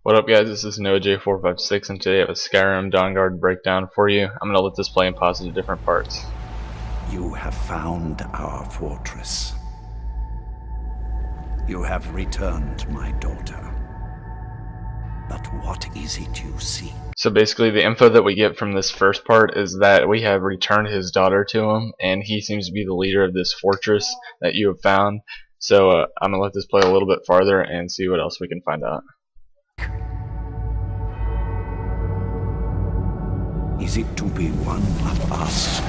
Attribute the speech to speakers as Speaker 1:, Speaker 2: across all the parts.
Speaker 1: What up guys, this is NoJ456 and today I have a Skyrim Dawngaurd breakdown for you. I'm going to let this play and pause into different parts.
Speaker 2: You have found our fortress. You have returned my daughter. But what is it you seek?
Speaker 1: So basically the info that we get from this first part is that we have returned his daughter to him, and he seems to be the leader of this fortress that you have found. So I'm going to let this play a little bit farther and see what else we can find out.
Speaker 2: Is it to be one of us?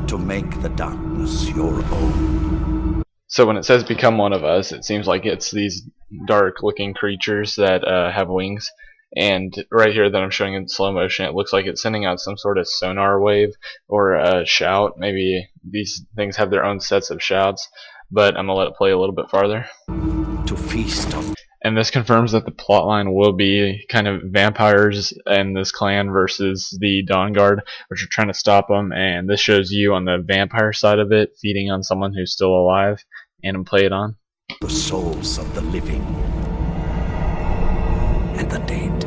Speaker 2: To make the darkness your own?
Speaker 1: So when it says become one of us, it seems like it's these dark looking creatures that have wings. And right here that I'm showing in slow motion, it looks like it's sending out some sort of sonar wave or a shout. Maybe these things have their own sets of shouts, but I'm going to let it play a little bit farther.
Speaker 2: To feast on.
Speaker 1: And this confirms that the plotline will be kind of vampires and this clan versus the Dawngaurd, which are trying to stop them. And this shows you on the vampire side of it, feeding on someone who's still alive, and play it on.
Speaker 2: The souls of the living and the dead.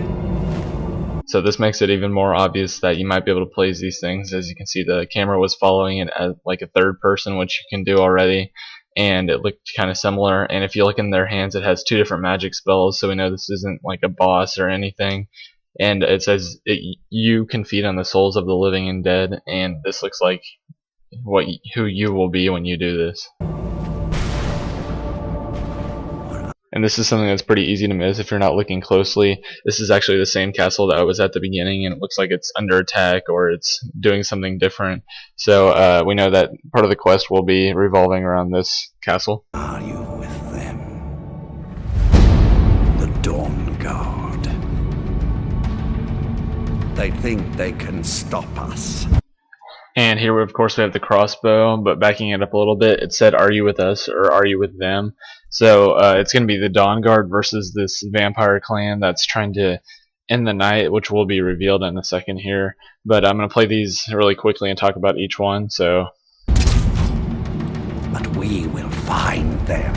Speaker 1: So this makes it even more obvious that you might be able to play these things. As you can see, the camera was following it as like a third person, which you can do already. And it looked kind of similar, and if you look in their hands, it has two different magic spells, so we know this isn't like a boss or anything. And it says you can feed on the souls of the living and dead, and this looks like who you will be when you do this. And this is something that's pretty easy to miss if you're not looking closely. This is actually the same castle that was at the beginning, and it looks like it's under attack or it's doing something different. So we know that part of the quest will be revolving around this castle.
Speaker 2: Are you with them? The Dawngaurd. They think they can stop us.
Speaker 1: And here, of course, we have the crossbow, but backing it up a little bit, it said, "Are you with us or are you with them?" So it's going to be the Dawngaurd versus this vampire clan that's trying to end the night, which will be revealed in a second here. But I'm going to play these really quickly and talk about each one. So,
Speaker 2: but we will find them.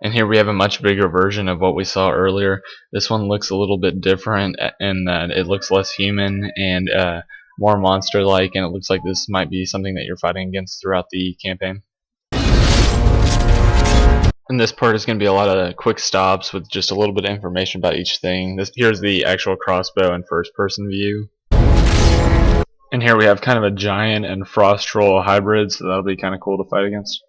Speaker 1: And here we have a much bigger version of what we saw earlier. This one looks a little bit different in that it looks less human and more monster-like, and it looks like this might be something that you're fighting against throughout the campaign. And this part is going to be a lot of quick stops with just a little bit of information about each thing. Here's the actual crossbow in first-person view. And here we have kind of a giant and frost troll hybrid, so that'll be kind of cool to fight against.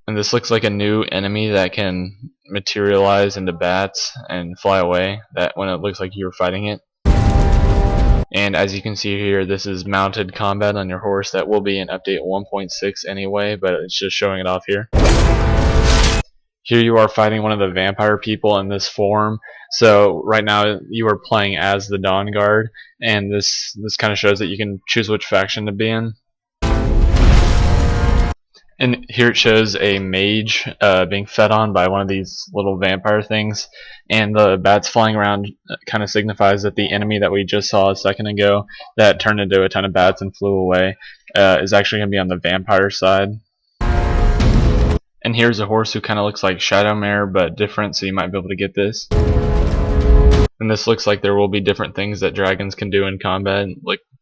Speaker 1: And this looks like a new enemy that can materialize into bats and fly away, that when it looks like you're fighting it. And as you can see here, this is mounted combat on your horse. That will be in update 1.6 anyway, but it's just showing it off here. Here you are fighting one of the vampire people in this form. So right now you are playing as the Dawngaurd, and this kind of shows that you can choose which faction to be in. And here it shows a mage being fed on by one of these little vampire things, and the bats flying around kind of signifies that the enemy that we just saw a second ago that turned into a ton of bats and flew away is actually going to be on the vampire side. And here's a horse who kind of looks like Shadowmare but different, so you might be able to get this. And this looks like there will be different things that dragons can do in combat,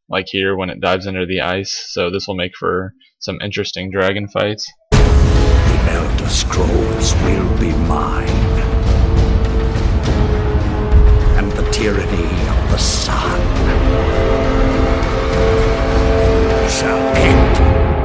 Speaker 1: like here when it dives into the ice, so this will make for some interesting dragon fights.
Speaker 2: The Elder Scrolls will be mine, and the tyranny of the sun shall end.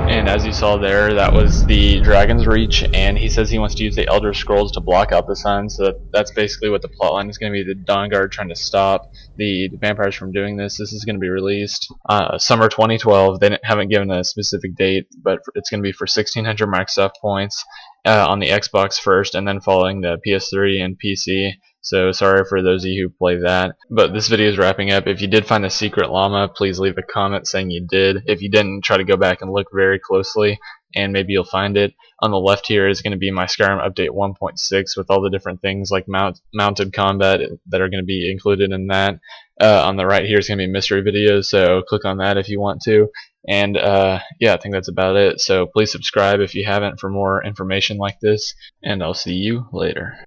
Speaker 1: And as you saw there, that was the Dragon's Reach, and he says he wants to use the Elder Scrolls to block out the sun, so that's basically what the plotline is going to be, the Dawngaurd trying to stop the vampires from doing this. This is going to be released summer 2012. They haven't given a specific date, but it's going to be for 1,600 Microsoft points on the Xbox first, and then following the PS3 and PC. So sorry for those of you who play that. But this video is wrapping up. If you did find a secret llama, please leave a comment saying you did. If you didn't, try to go back and look very closely, and maybe you'll find it. On the left here is going to be my Skyrim update 1.6 with all the different things like mounted combat that are going to be included in that. On the right here is going to be mystery videos, so click on that if you want to. And yeah, I think that's about it. So please subscribe if you haven't for more information like this, and I'll see you later.